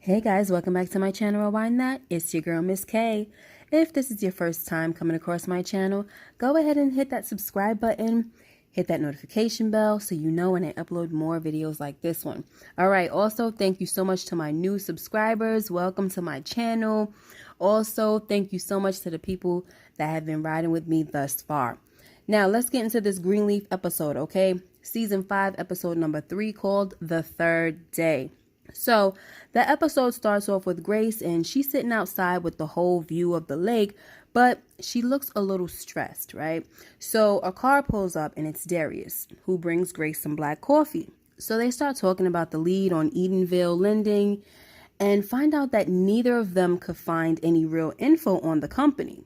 Hey guys, welcome back to my channel, Rewind That. It's your girl, Miss K. If this is your first time coming across my channel, go ahead and hit that subscribe button, hit that notification bell so you know when I upload more videos like this one. Alright, also thank you so much to my new subscribers. Welcome to my channel. Also, thank you so much to the people that have been riding with me thus far. Now, let's get into this Greenleaf episode, okay? Season 5, episode number 3, called The Third Day. So the episode starts off with Grace, and she's sitting outside with the whole view of the lake, but she looks a little stressed, right? So a car pulls up, and it's Darius, who brings Grace some black coffee. So they start talking about the lead on Edenveil Lending and find out that neither of them could find any real info on the company.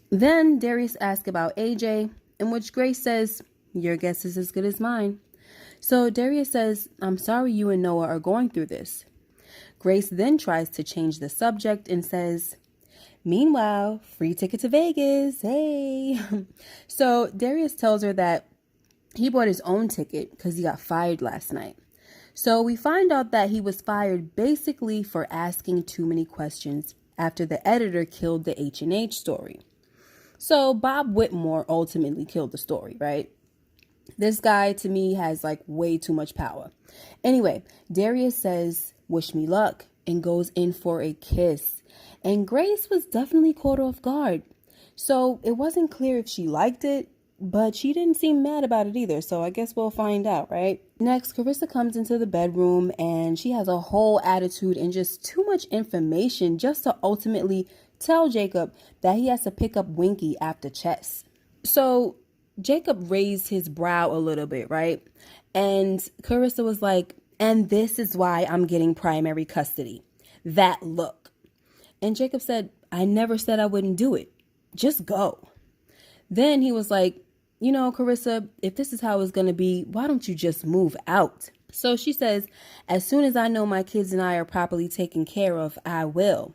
Then Darius asks about AJ, in which Grace says, "Your guess is as good as mine." So Darius says, "I'm sorry you and Noah are going through this." Grace then tries to change the subject and says, "Meanwhile, free ticket to Vegas, hey." So Darius tells her that he bought his own ticket because he got fired last night. So we find out that he was fired basically for asking too many questions after the editor killed the H&H story. So Bob Whitmore ultimately killed the story, right? This guy, to me, has like way too much power. Anyway, Darius says, "Wish me luck," and goes in for a kiss. And Grace was definitely caught off guard. So it wasn't clear if she liked it, but she didn't seem mad about it either. So I guess we'll find out, right? Next, Carissa comes into the bedroom and she has a whole attitude and just too much information just to ultimately tell Jacob that he has to pick up Winky after chess. So Jacob raised his brow a little bit, right? And Carissa was like, "And this is why I'm getting primary custody. That look." And Jacob said, "I never said I wouldn't do it. Just go." Then he was like, "Carissa, if this is how it's going to be, why don't you just move out?" So she says, "As soon as I know my kids and I are properly taken care of, I will."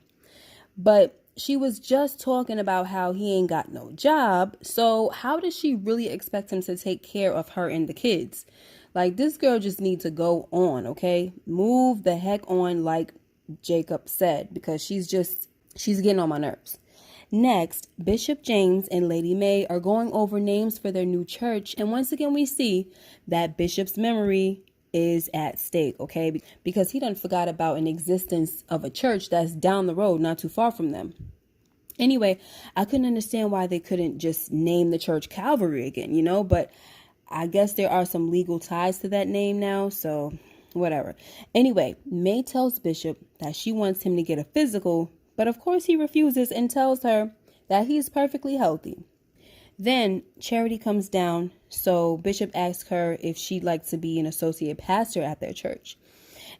But she was just talking about how he ain't got no job. So how does she really expect him to take care of her and the kids? Like, this girl just needs to go on, okay? Move the heck on, like Jacob said, because she's getting on my nerves. Next, Bishop James and Lady Mae are going over names for their new church. And once again, we see that Bishop's memory is at stake, okay? Because he done forgot about an existence of a church that's down the road, not too far from them. Anyway, I couldn't understand why they couldn't just name the church Calvary again, but I guess there are some legal ties to that name now, so whatever. Anyway, Mae tells Bishop that she wants him to get a physical, but of course he refuses and tells her that he's perfectly healthy. Then Charity comes down, so Bishop asks her if she'd like to be an associate pastor at their church.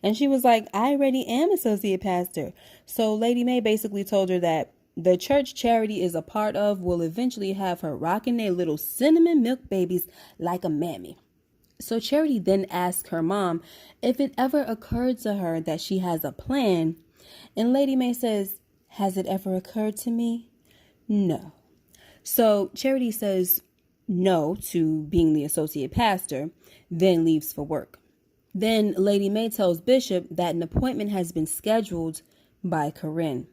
And she was like, "I already am associate pastor." So Lady Mae basically told her that the church Charity is a part of will eventually have her rocking their little cinnamon milk babies like a mammy. So Charity then asked her mom if it ever occurred to her that she has a plan. And Lady Mae says, "Has it ever occurred to me? No." So Charity says no to being the associate pastor, then leaves for work. Then Lady Mae tells Bishop that an appointment has been scheduled by Corinne.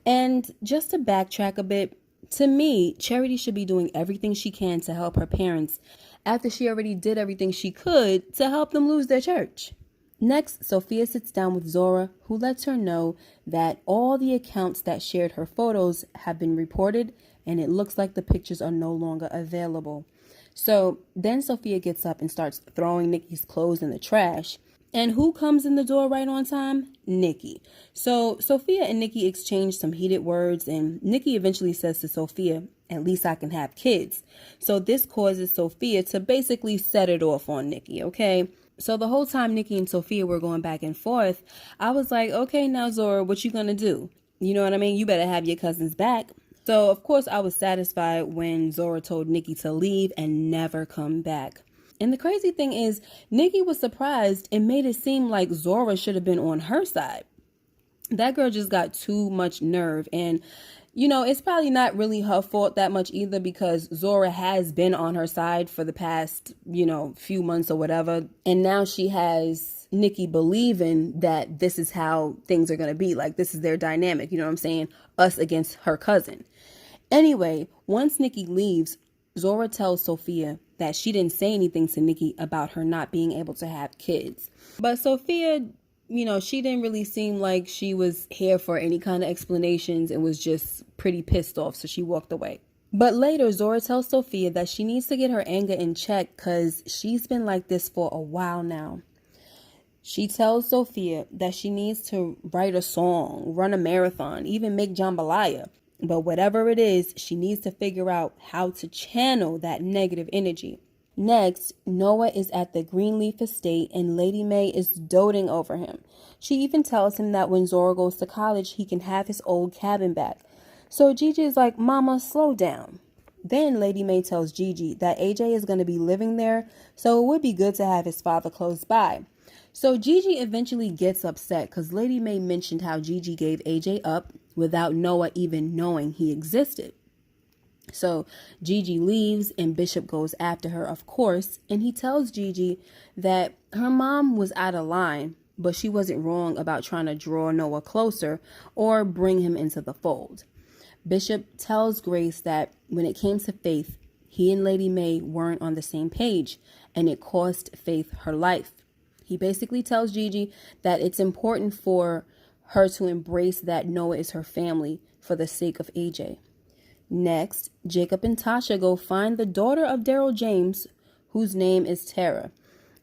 And just to backtrack a bit, to me, Charity should be doing everything she can to help her parents after she already did everything she could to help them lose their church. Next, Sophia sits down with Zora, who lets her know that all the accounts that shared her photos have been reported, and it looks like the pictures are no longer available. So then Sophia gets up and starts throwing Nikki's clothes in the trash. And who comes in the door right on time? Nikki. So Sophia and Nikki exchange some heated words, and Nikki eventually says to Sophia, "At least I can have kids." So this causes Sophia to basically set it off on Nikki, okay? So the whole time Nikki and Sophia were going back and forth, I was like, "Okay, now Zora, what you gonna do? You know what I mean? You better have your cousins back." So of course I was satisfied when Zora told Nikki to leave and never come back. And the crazy thing is, Nikki was surprised and made it seem like Zora should have been on her side. That girl just got too much nerve. And it's probably not really her fault that much either, because Zora has been on her side for the past, few months or whatever. And now she has Nikki believing that this is how things are going to be. Like, this is their dynamic. You know what I'm saying? Us against her cousin. Anyway, once Nikki leaves, Zora tells Sophia that she didn't say anything to Nikki about her not being able to have kids. But Sophia, she didn't really seem like she was here for any kind of explanations and was just pretty pissed off, so she walked away. But later, Zora tells Sophia that she needs to get her anger in check because she's been like this for a while now. She tells Sophia that she needs to write a song, run a marathon, even make jambalaya. But whatever it is, she needs to figure out how to channel that negative energy. Next, Noah is at the Greenleaf estate and Lady Mae is doting over him. She even tells him that when Zora goes to college, he can have his old cabin back. So Gigi is like, Mama, slow down. Then Lady Mae tells Gigi that AJ is going to be living there, so it would be good to have his father close by. So Gigi eventually gets upset because Lady Mae mentioned how Gigi gave AJ up without Noah even knowing he existed. So Gigi leaves and Bishop goes after her, of course, and he tells Gigi that her mom was out of line, but she wasn't wrong about trying to draw Noah closer or bring him into the fold. Bishop tells Grace that when it came to Faith, he and Lady Mae weren't on the same page, and it cost Faith her life. He basically tells Gigi that it's important for her to embrace that Noah is her family for the sake of AJ. Next, Jacob and Tasha go find the daughter of Daryl James, whose name is Tara.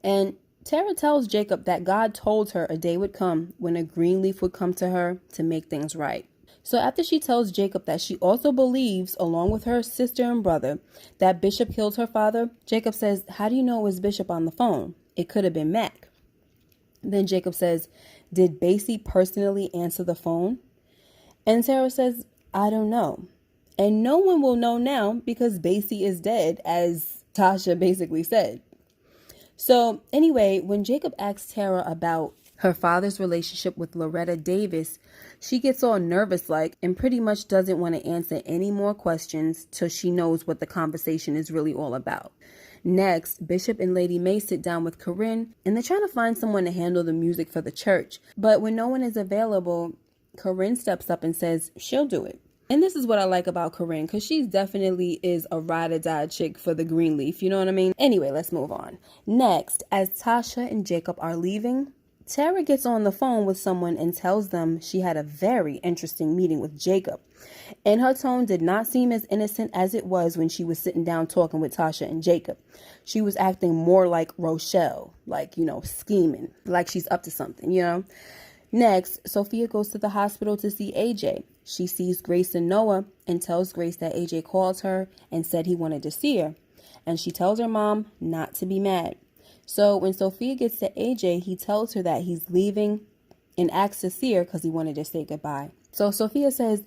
And Tara tells Jacob that God told her a day would come when a Greenleaf would come to her to make things right. So after she tells Jacob that she also believes, along with her sister and brother, that Bishop killed her father, Jacob says, how do you know it was Bishop on the phone? It could have been Mac. Then Jacob says, did Basie personally answer the phone? And Tara says, I don't know. And no one will know now because Basie is dead, as Tasha basically said. So anyway, when Jacob asks Tara about her father's relationship with Loretta Davis, she gets all nervous and pretty much doesn't want to answer any more questions till she knows what the conversation is really all about. Next, Bishop and Lady Mae sit down with Corinne and they're trying to find someone to handle the music for the church. But when no one is available, Corinne steps up and says she'll do it. And this is what I like about Corinne, because she definitely is a ride-or-die chick for the Greenleaf, you know what I mean? Anyway, let's move on. Next, as Tasha and Jacob are leaving, Tara gets on the phone with someone and tells them she had a very interesting meeting with Jacob. And her tone did not seem as innocent as it was when she was sitting down talking with Tasha and Jacob. She was acting more like Rochelle, scheming, like she's up to something, Next, Sophia goes to the hospital to see AJ. She sees Grace and Noah and tells Grace that AJ called her and said he wanted to see her. And she tells her mom not to be mad. So when Sophia gets to AJ, he tells her that he's leaving and asks to see her because he wanted to say goodbye. So Sophia says,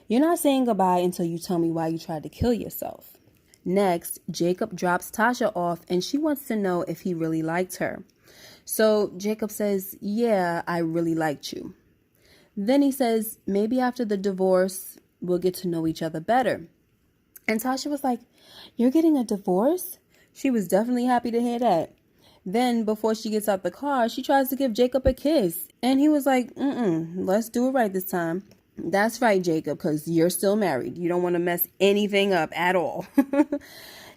you're not saying goodbye until you tell me why you tried to kill yourself. Next, Jacob drops Tasha off and she wants to know if he really liked her. So Jacob says, yeah, I really liked you. Then he says, maybe after the divorce, we'll get to know each other better. And Tasha was like, you're getting a divorce? She was definitely happy to hear that. Then before she gets out the car, she tries to give Jacob a kiss. And he was like, let's do it right this time. That's right, Jacob, because you're still married. You don't want to mess anything up at all.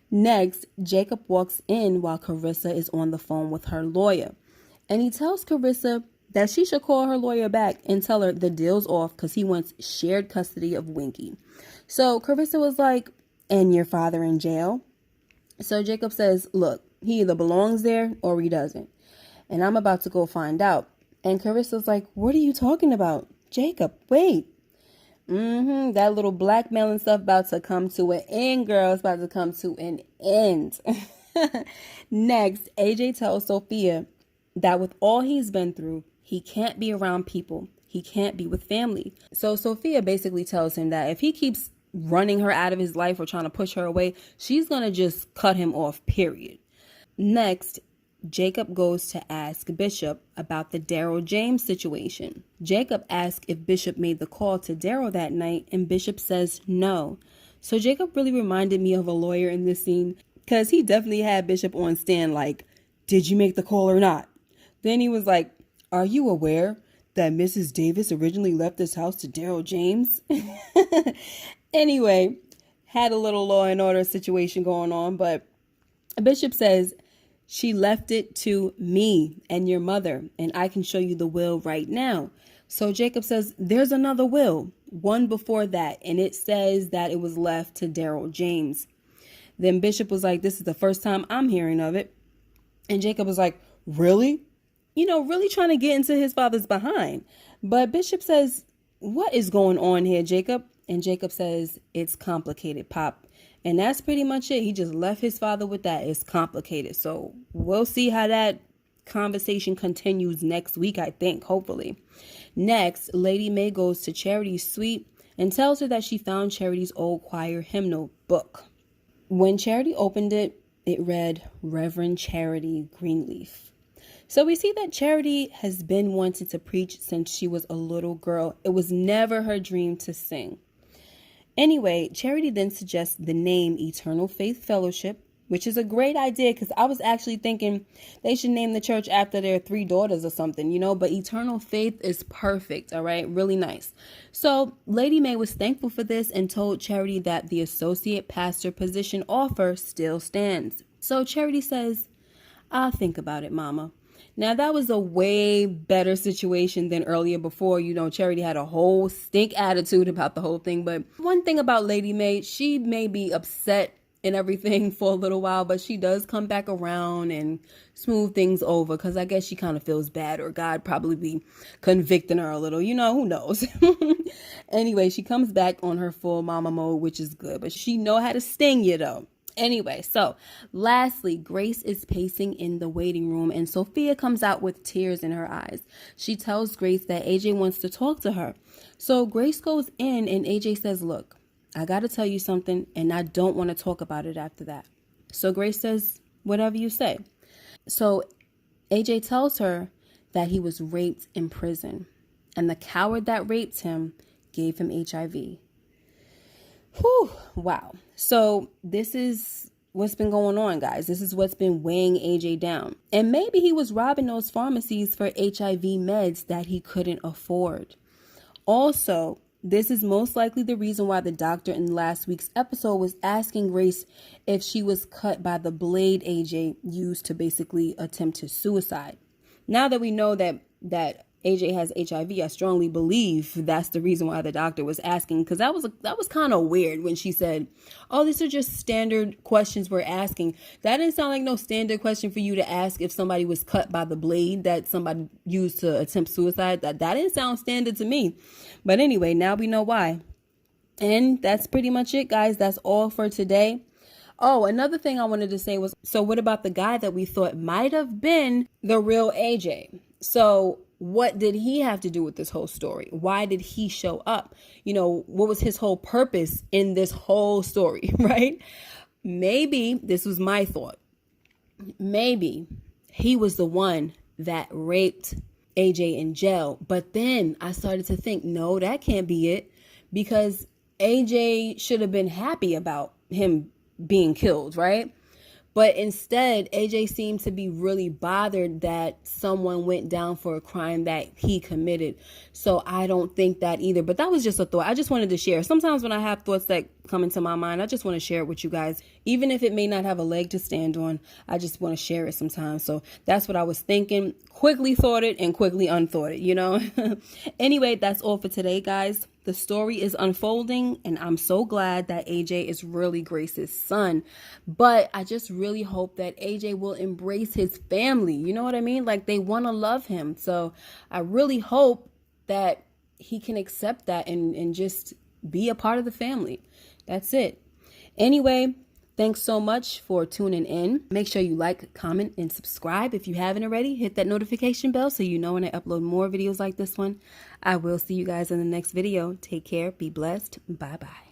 Next, Jacob walks in while Carissa is on the phone with her lawyer. And he tells Carissa that she should call her lawyer back and tell her the deal's off because he wants shared custody of Winky. So Carissa was like, and your father in jail? So Jacob says, look, he either belongs there or he doesn't. And I'm about to go find out. And Carissa's like, what are you talking about? Jacob, wait. That little blackmailing stuff about to come to an end, girl. It's about to come to an end. Next, AJ tells Sophia that with all he's been through, he can't be around people. He can't be with family. So Sophia basically tells him that if he keeps running her out of his life or trying to push her away, she's going to just cut him off, period. Next, Jacob goes to ask Bishop about the Daryl James situation. Jacob asks if Bishop made the call to Daryl that night, and Bishop says no. So Jacob really reminded me of a lawyer in this scene, because he definitely had Bishop on stand like, did you make the call or not? Then he was like, are you aware that Mrs. Davis originally left this house to Daryl James? Anyway, had a little law and order situation going on, but Bishop says she left it to me and your mother, and I can show you the will right now. So Jacob says, there's another will, one before that, and it says that it was left to Daryl James. Then Bishop was like, this is the first time I'm hearing of it. And Jacob was like, really? Really trying to get into his father's behind. But Bishop says, what is going on here, Jacob? And Jacob says, it's complicated, Pop. And that's pretty much it. He just left his father with that. It's complicated. So we'll see how that conversation continues next week, I think, hopefully. Next, Lady Mae goes to Charity's suite and tells her that she found Charity's old choir hymnal book. When Charity opened it, it read Reverend Charity Greenleaf. So we see that Charity has been wanting to preach since she was a little girl. It was never her dream to sing. Anyway, Charity then suggests the name Eternal Faith Fellowship, which is a great idea because I was actually thinking they should name the church after their 3 daughters or something, but Eternal Faith is perfect. All right. Really nice. So Lady Mae was thankful for this and told Charity that the associate pastor position offer still stands. So Charity says, I'll think about it, Mama. Now, that was a way better situation than earlier before. Charity had a whole stink attitude about the whole thing. But one thing about Lady Mae, she may be upset and everything for a little while, but she does come back around and smooth things over because I guess she kind of feels bad, or God probably be convicting her a little, who knows. Anyway, she comes back on her full mama mode, which is good, but she know how to sting you though. Anyway, so lastly, Grace is pacing in the waiting room and Sophia comes out with tears in her eyes. She tells Grace that AJ wants to talk to her. So Grace goes in and AJ says, look, I got to tell you something and I don't want to talk about it after that. So Grace says, whatever you say. So AJ tells her that he was raped in prison and the coward that raped him gave him HIV. Whew, wow. So this is what's been going on, guys. This is what's been weighing AJ down. And maybe he was robbing those pharmacies for HIV meds that he couldn't afford. Also, this is most likely the reason why the doctor in last week's episode was asking Grace if she was cut by the blade AJ used to basically attempt his suicide. Now that we know that AJ has HIV, I strongly believe that's the reason why the doctor was asking, because that was kind of weird when she said, oh, these are just standard questions we're asking. That didn't sound like no standard question for you to ask if somebody was cut by the blade that somebody used to attempt suicide. That didn't sound standard to me. But anyway, now we know why. And that's pretty much it, guys. That's all for today. Oh, another thing I wanted to say was, so what about the guy that we thought might have been the real AJ? So what did he have to do with this whole story? Why did he show up? What was his whole purpose in this whole story, right? Maybe, this was my thought, maybe he was the one that raped AJ in jail. But then I started to think, no, that can't be it, because AJ should have been happy about him being killed, right? But instead, AJ seemed to be really bothered that someone went down for a crime that he committed. So I don't think that either. But that was just a thought. I just wanted to share. Sometimes when I have thoughts that come into my mind, I just want to share it with you guys. Even if it may not have a leg to stand on, I just want to share it sometimes. So that's what I was thinking. Quickly thought it and quickly unthought it, Anyway, that's all for today, guys. The story is unfolding, and I'm so glad that AJ is really Grace's son. But I just really hope that AJ will embrace his family. You know what I mean? Like, they want to love him. So I really hope that he can accept that and just be a part of the family. That's it. Anyway, thanks so much for tuning in. Make sure you like, comment, and subscribe. If you haven't already, hit that notification bell so you know when I upload more videos like this one. I will see you guys in the next video. Take care. Be blessed. Bye-bye.